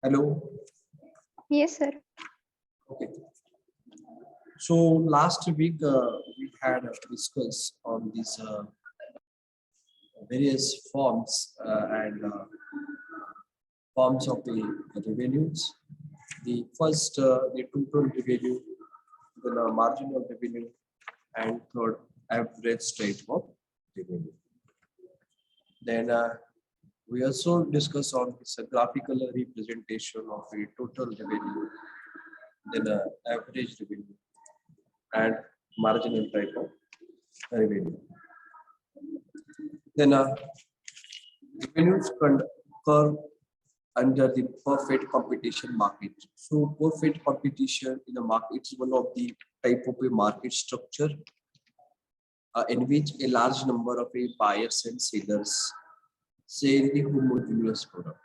Hello. Yes, sir. Okay. So last week we had discussed on these various forms and forms of the revenues. The first, the total revenue, then marginal revenue, and third, average rate of revenue. Then we also discuss on this graphical representation of the total revenue, then average revenue, and marginal type of revenue. Then revenues occur under the perfect competition market. So perfect competition in the market is one of the type of a market structure in which a large number of buyers and sellers sell the homogeneous product.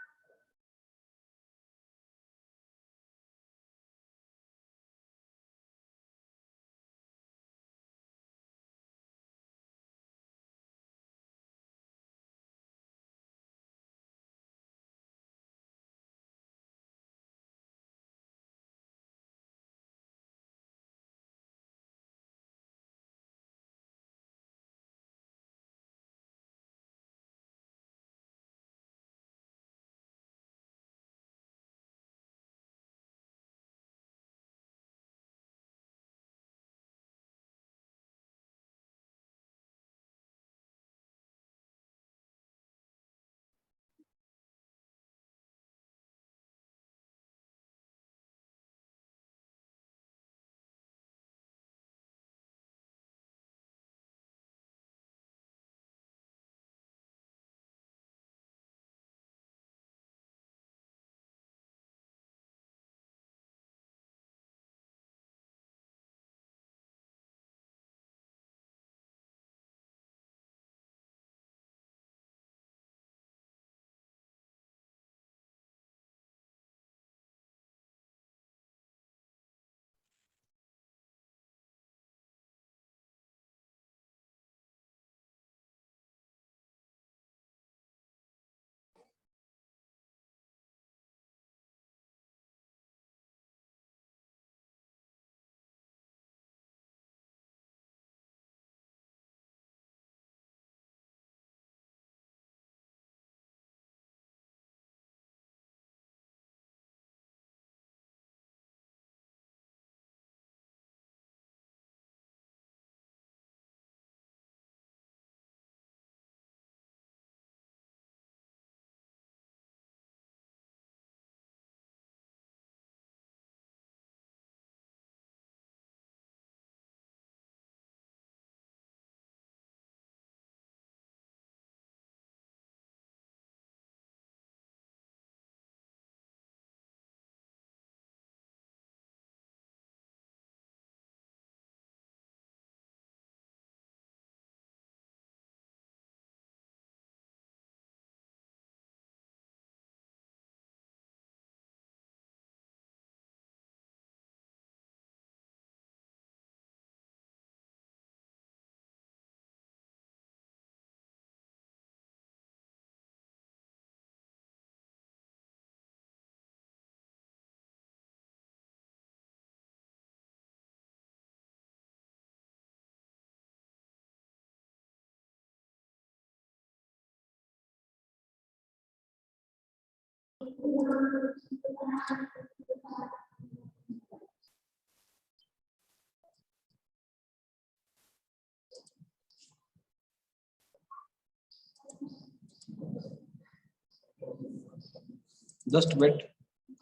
Just wait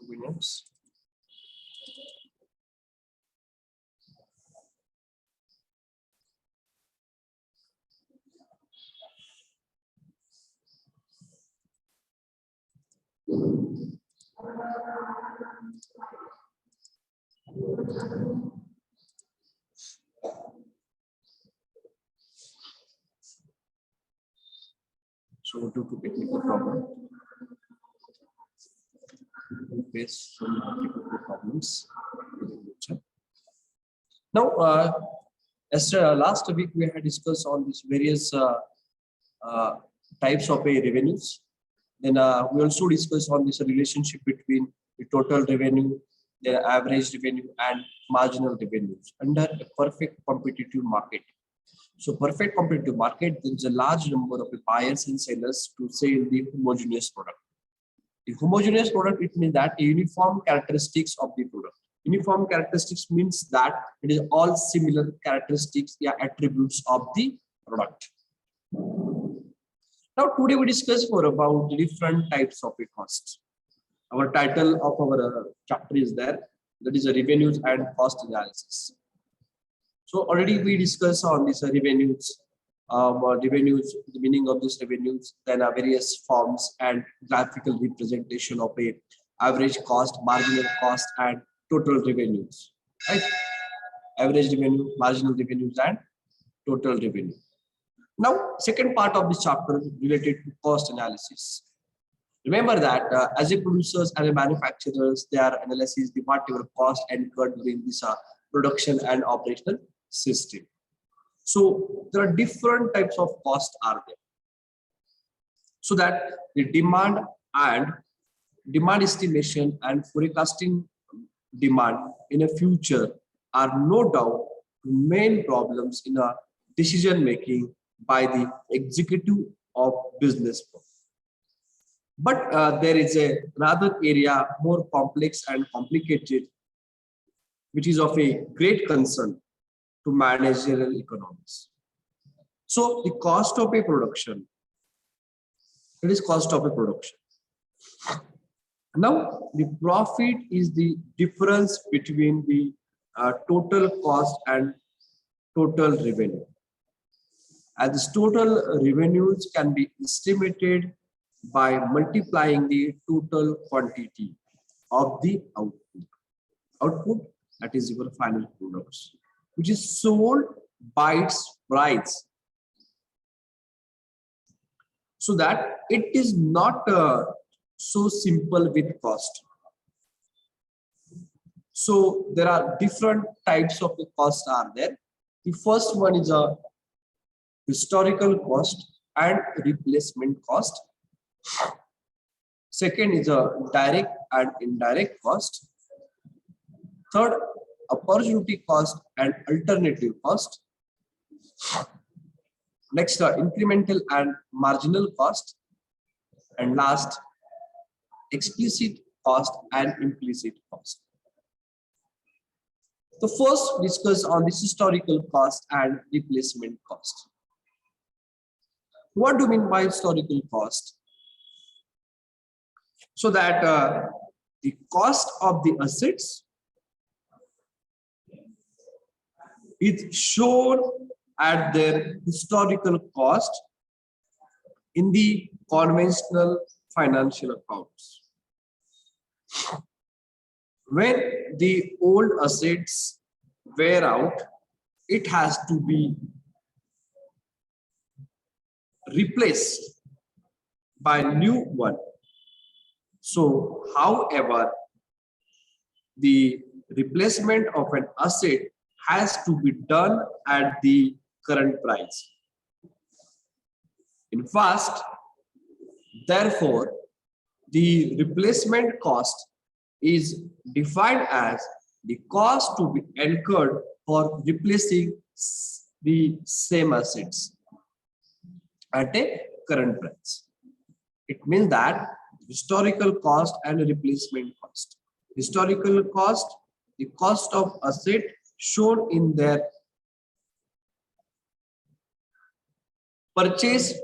2 minutes. So due to technical problem, we face some technical problems. Now, as last week we had discussed on these various types of revenues. Then we also discussed on this relationship between the total revenue, their average revenue, and marginal revenues under a perfect competitive market. So perfect competitive market, there is a large number of buyers and sellers to sell the homogeneous product. The homogeneous product, it means that uniform characteristics of the product. Uniform characteristics means that it is all similar characteristics, yeah, attributes of the product. Now today we discuss more about the different types of a cost. Our title of our chapter is there, that is a revenues and cost analysis. So already we discussed on this revenues, the meaning of these revenues, then various forms and graphical representation of a average cost, marginal cost, and total revenues. Right? Average revenue, marginal revenues, and total revenue. Now, second part of this chapter is related to cost analysis. Remember that as a producers and a manufacturers, their analysis the whatever cost incurred during this production and operational system. So there are different types of cost are there. So that the demand estimation and forecasting demand in a future are no doubt main problems in a decision making by the executive of business. But there is another area more complex and complicated, which is of a great concern to managerial economics. So the cost of a production, it is cost of a production. Now the profit is the difference between the total cost and total revenue. And this total revenues can be estimated by multiplying the total quantity of the output. Output, that is your final products, which is sold by its price. So that it is not so simple with cost. So there are different types of the cost are there. The first one is a historical cost and replacement cost. Second is a direct and indirect cost. Third, opportunity cost and alternative cost. Next, incremental and marginal cost. And last, explicit cost and implicit cost. So first, discuss on this historical cost and replacement cost. What do you mean by historical cost? So that the cost of the assets is shown at their historical cost in the conventional financial accounts. When the old assets wear out, it has to be replaced by new one. So, however, the replacement of an asset has to be done at the current price. In fact, therefore, the replacement cost is defined as the cost to be incurred for replacing the same assets at a current price. It means that historical cost and replacement cost. Historical cost, the cost of asset shown in their purchase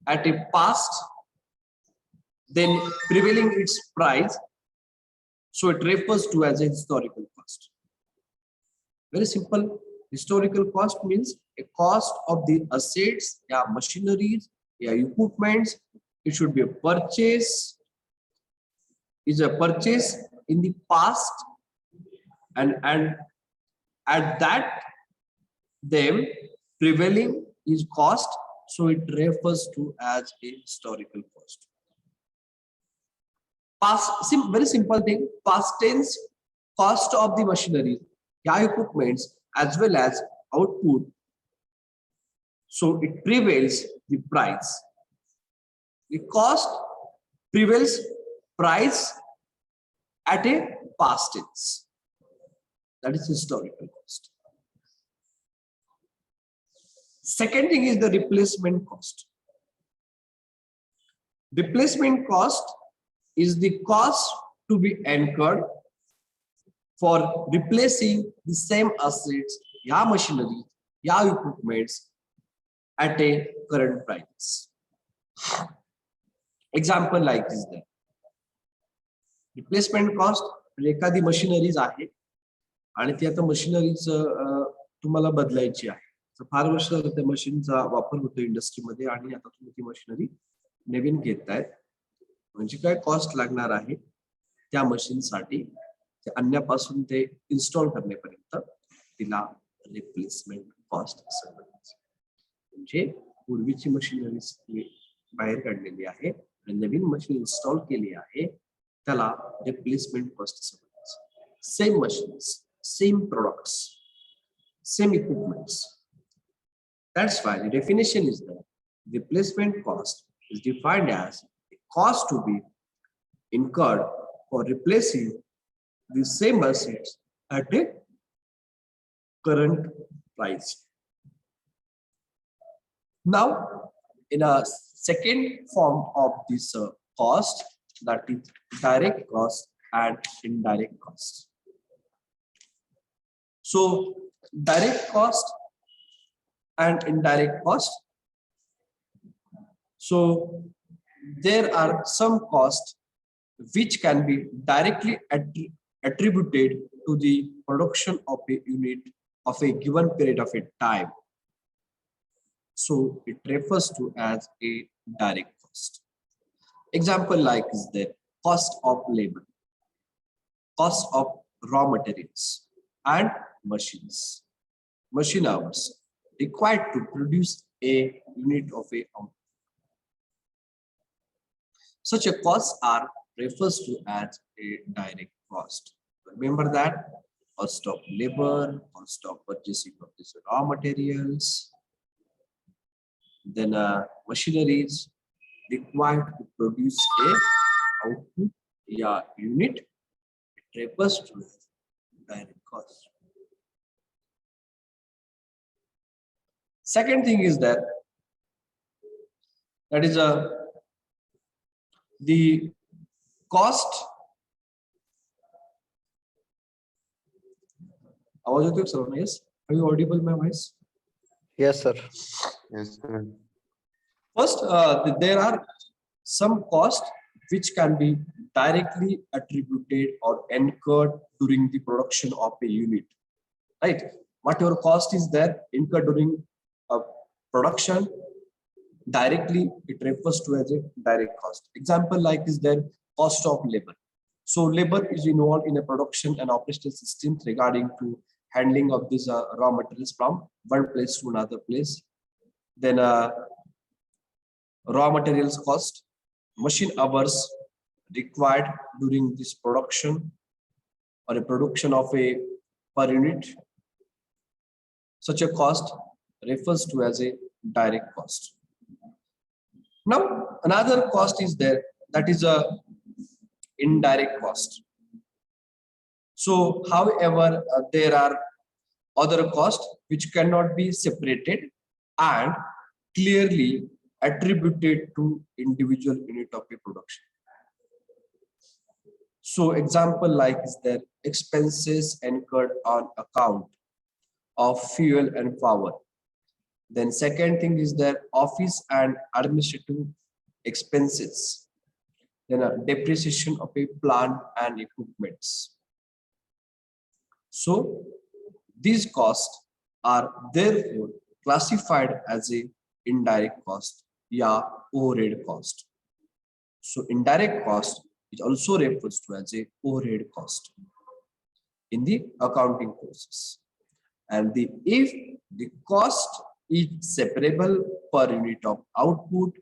at a past, then prevailing its price. So it refers to as a historical cost. Very simple. Historical cost means a cost of the assets, yeah, machineries, yeah, equipments. It should be a purchase. Is a purchase in the past, and at that them prevailing is cost. So it refers to as a historical cost. Past, very simple thing, past tense cost of the machinery, yeah, equipments as well as output. So it prevails the price. The cost prevails price at a past tense. That is historical cost. Second thing is the replacement cost. Replacement cost is the cost to be incurred for replacing the same assets, या machinery, या equipments at a current price. Example like this there. Replacement cost म्हणजे एखादी machineries आहे आणि ती आता machineries तुम्हाला बदलायची आहे. तर फार वर्ष झालं त्या मशीनचा वापर होतो इंडस्ट्रीमध्ये आणि आता तुम्ही ती मशिनरी नवीन घेतायत. म्हणजे काय कॉस्ट लागणार आहे त्या मशीनसाठी ते आणण्यापासून ते इन्स्टॉल करण्यापर्यंत तिला रिप्लेसमेंट कॉस्ट असं म्हणायचं. म्हणजे पूर्वीची मशिनरी बाहेर काढलेली आहे आणि नवीन मशीन इन्स्टॉल केली आहे त्याला रिप्लेसमेंट कॉस्ट असं म्हणायचं. Same machines, same products, same equipments. That's why the definition is that replacement cost is defined as a cost to be incurred for replacing the same assets at a current price. Now, in a second form of this cost, that is direct cost and indirect cost. So, direct cost and indirect cost. So there are some costs which can be directly attributed to the production of a unit of a given period of a time. So it refers to as a direct cost. Example like is the cost of labor, cost of raw materials and machines, machine hours required to produce a unit of a output. Such a costs are refers to as a direct cost. Remember that cost of labor, cost of purchasing of these raw materials, then machineries required to produce a output, unit. It refers to as direct cost. Second thing is that is the cost. आवाज येतोय सर्वांना? Yes, are you audible, my voice? Yes, sir. Yes, sir. First, there are some costs which can be directly attributed or incurred during the production of a unit, right? Whatever cost is there incurred during production, directly it refers to as a direct cost. Example like is there cost of labor. So labor is involved in a production and operational systems regarding to handling of these raw materials from one place to another place. Then raw materials cost, machine hours required during this production or a production of a per unit. Such a cost refers to as a direct cost. Now, another cost is there, that is a indirect cost. So, however, there are other costs which cannot be separated and clearly attributed to individual unit of a production. So, example like is there expenses incurred on account of fuel and power. Then second thing is that office and administrative expenses. Then a depreciation of a plant and equipments. So these costs are therefore classified as a indirect cost, overhead cost. So indirect cost is also refers to as a overhead cost in the accounting process. And if the cost is separable per unit of output,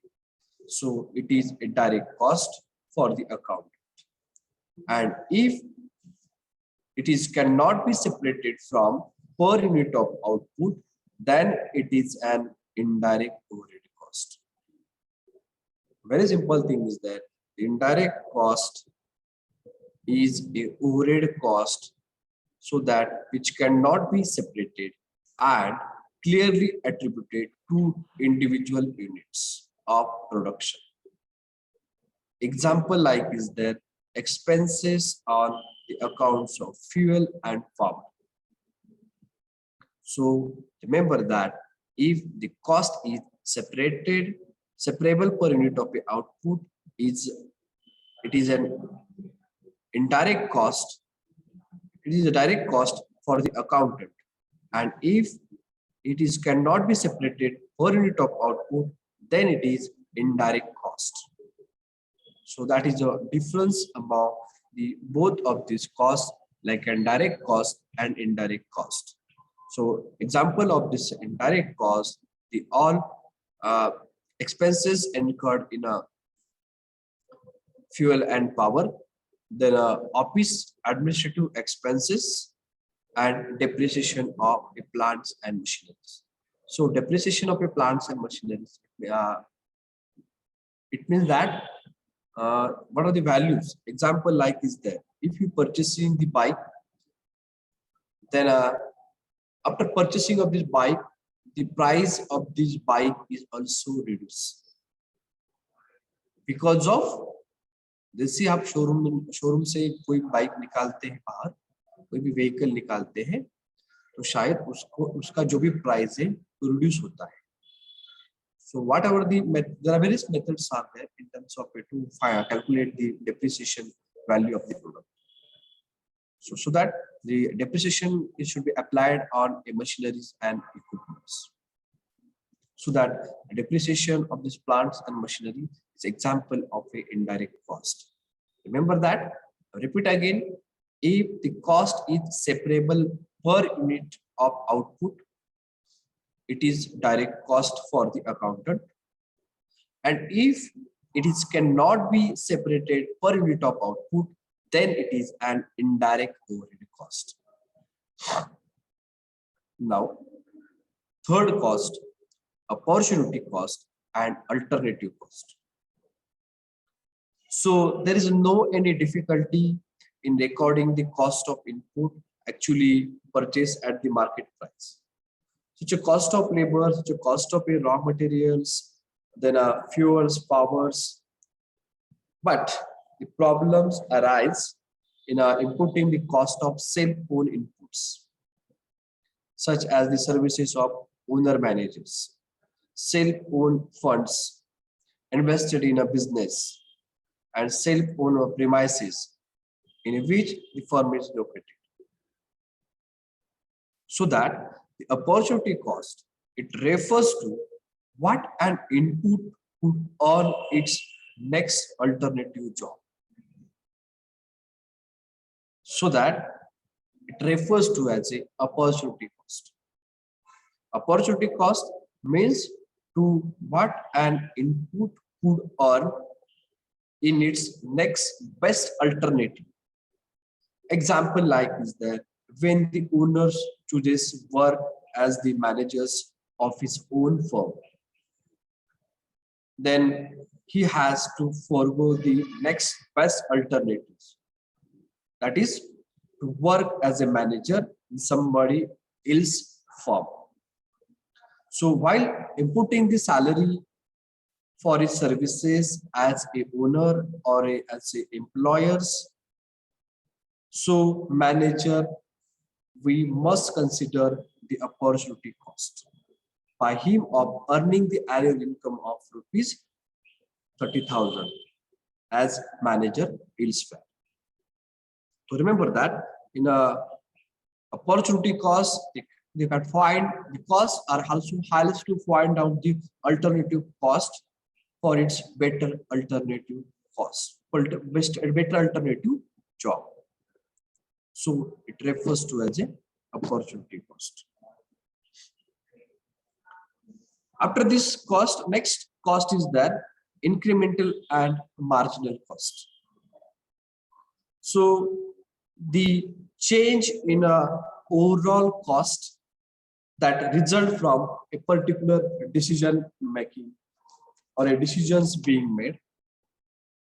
so it is a direct cost for the account. And if it is cannot be separated from per unit of output, then it is an indirect overhead cost. Very simple thing is that the indirect cost is a overhead cost, so that which cannot be separated and clearly attributed to individual units of production. Example like is there expenses on the accounts of fuel and power. So remember that if the cost is separable per unit of the output, it is an indirect cost. It is a direct cost for the accountant, and if it is cannot be separated per unit of output, then it is indirect cost. So that is a difference among the both of these costs, like a direct cost and indirect cost. So example of this indirect cost, the all expenses incurred in a fuel and power, then office administrative expenses and depreciation of the plants and machineries. So depreciation of a plants and machineries, it means that what are the values? Example like is there. If you purchasing the bike, then after purchasing of this bike, the price of this bike is also reduced because of, जैसे आप showroom से कोई bike निकालते हैं बाहर, कोई भी vehicle निकालते हैं, तो शायद उसको उसका जो भी प्राइस है वो रिड्यूस होता है. So whatever there are various methods are there in terms of to calculate the depreciation value of the product. So that the depreciation should be applied on machineries and equipments. So that depreciation of these plants and machinery is example of a indirect cost. Remember that. Repeat again. If the cost is separable per unit of output, it is direct cost for the accountant, and if it is cannot be separated per unit of output, then it is an indirect overhead cost. Now, third cost, opportunity cost and alternative cost. So there is no any difficulty in recording the cost of input actually purchased at the market price. Such a cost of labor, such a cost of raw materials, then fuels, powers. But the problems arise in inputting the cost of self-owned inputs, such as the services of owner managers, self-owned funds invested in a business, and self-owned premises in which the firm is located. So that the opportunity cost, it refers to what an input could earn its next alternative job. So that it refers to as a opportunity cost. Opportunity cost means to what an input could earn in its next best alternative. Example like is that when the owner chooses work as the managers of his own firm, then he has to forego the next best alternatives. That is to work as a manager in somebody else's firm. So while inputting the salary for his services as a owner or as a employers, so manager, we must consider the opportunity cost by him of earning the annual income of rupees 30,000 as manager elsewhere. So remember that in a opportunity cost, you can find the costs are also highest to find out the alternative cost for its better alternative cost, better alternative job. So it refers to as a opportunity cost. After this cost, next cost is that incremental and marginal cost. So the change in a overall cost that result from a particular decision making or a decisions being made.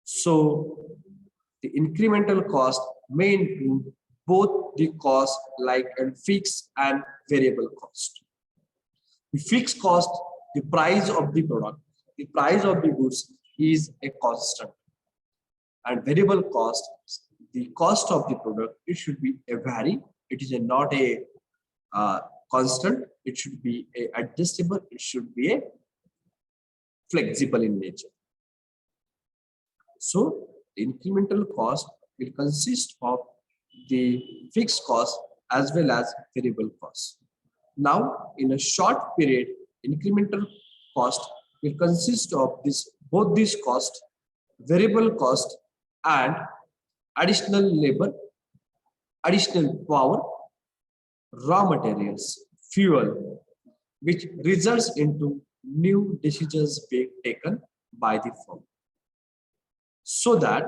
So The incremental cost may include both the cost like and fixed and variable cost. The fixed cost, the price of the product, the price of the goods is a constant, and variable cost, the cost of the product, it should be a vary. It is not a constant. It should be a adjustable. It should be a flexible in nature. So the incremental cost will consist of the fixed cost as well as variable cost. Now, in a short period, incremental cost will consist of this both these costs, variable cost, and additional labor, additional power, raw materials, fuel, which results into new decisions being taken by the firm, so that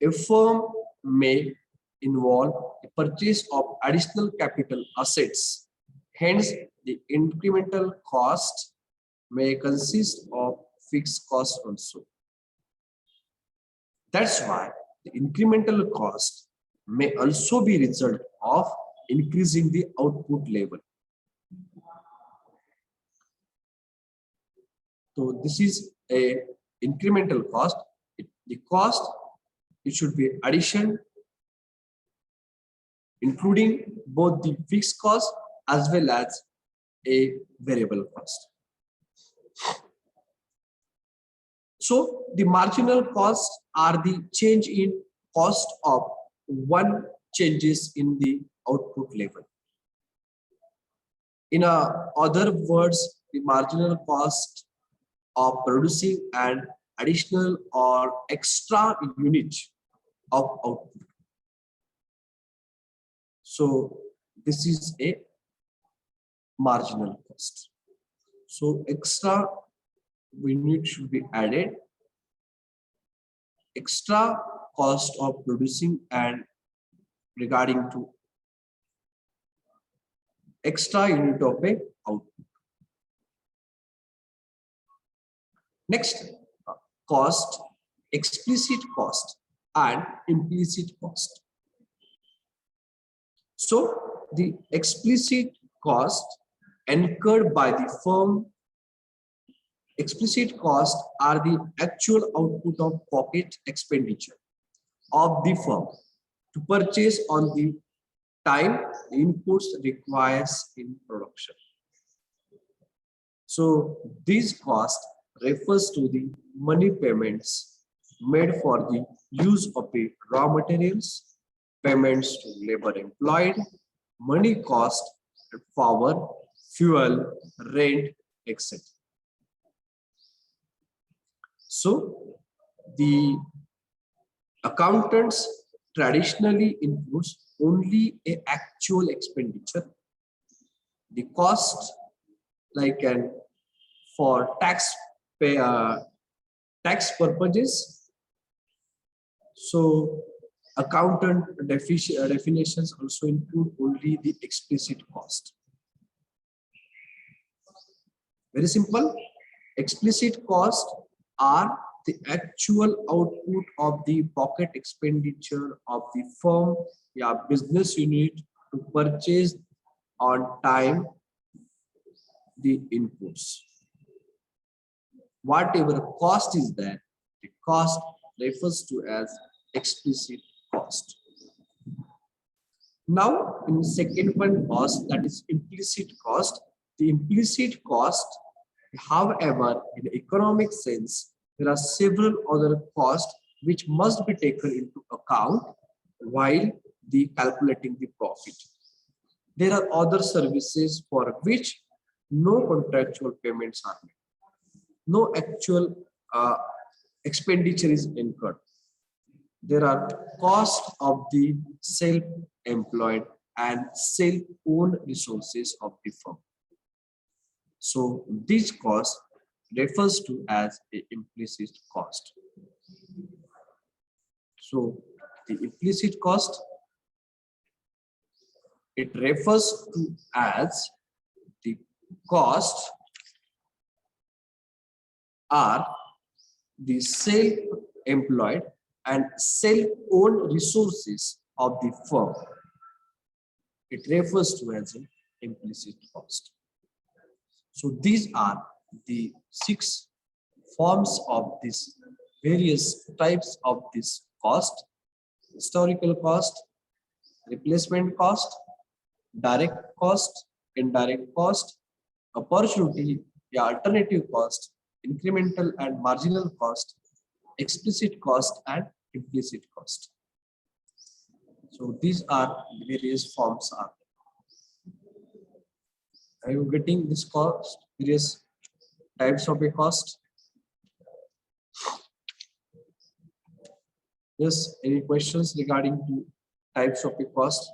a firm may involve the purchase of additional capital assets. Hence, the incremental cost may consist of fixed costs also. That's why the incremental cost may also be result of increasing the output level. So this is a incremental cost. The cost, it should be addition, including both the fixed cost as well as a variable cost. So the marginal costs are the change in cost of one changes in the output level. In other words, the marginal cost of producing an additional or extra unit of output. So this is a marginal cost. So extra unit should be added. Extra cost of producing and regarding to extra unit of a output. Next, cost, explicit cost and implicit cost. So the explicit cost incurred by the firm, explicit costs are the actual output of pocket expenditure of the firm to purchase on the time the inputs requires in production. So these costs refers to the money payments made for the use of the raw materials, payments to labor employed, money cost, power, fuel, rent, etc. So the accountants traditionally includes only a actual expenditure. The cost, like an for tax purposes. So accountant definitions also include only the explicit cost. Very simple. Explicit cost are the actual output of the pocket expenditure of the firm or business unit to purchase on time the inputs. Whatever cost is there, the cost refers to as explicit cost. Now, in second one cost, that is implicit cost. The implicit cost, however, in economic sense, there are several other costs which must be taken into account while calculating the profit. There are other services for which no contractual payments are made. No actual expenditure is incurred. There are costs of the self-employed and self-owned resources of the firm. So this cost refers to as a implicit cost. So the implicit cost, it refers to as the cost are the self-employed and self-owned resources of the firm. It refers to as an implicit cost. So these are the 6 forms of this various types of this cost: historical cost, replacement cost, direct cost, indirect cost, opportunity, yeah, alternative cost, incremental and marginal cost, explicit cost, and implicit cost. So these are the various forms. Are you getting this cost? Various types of a cost? Yes. Any questions regarding to types of a cost?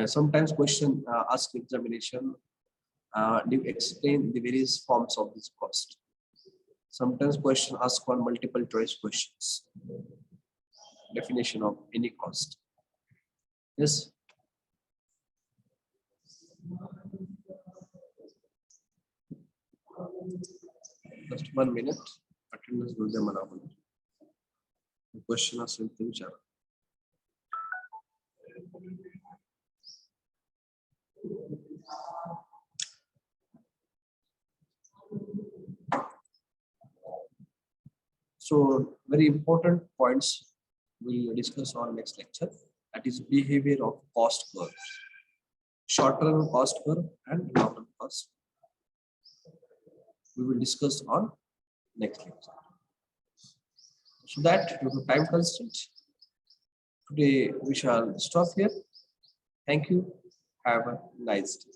Sometimes question ask examination. Do you explain the various forms of this cost? Sometimes question ask on multiple choice questions. Definition of any cost. Yes. Just 1 minute. Attendance will be manable. The question is in future. So very important points we'll discuss on next lecture. That is behavior of cost curve, short-term cost curve and long-term cost. We will discuss on next lecture. So that due to time constraint, today we shall stop here. Thank you. Have a nice day.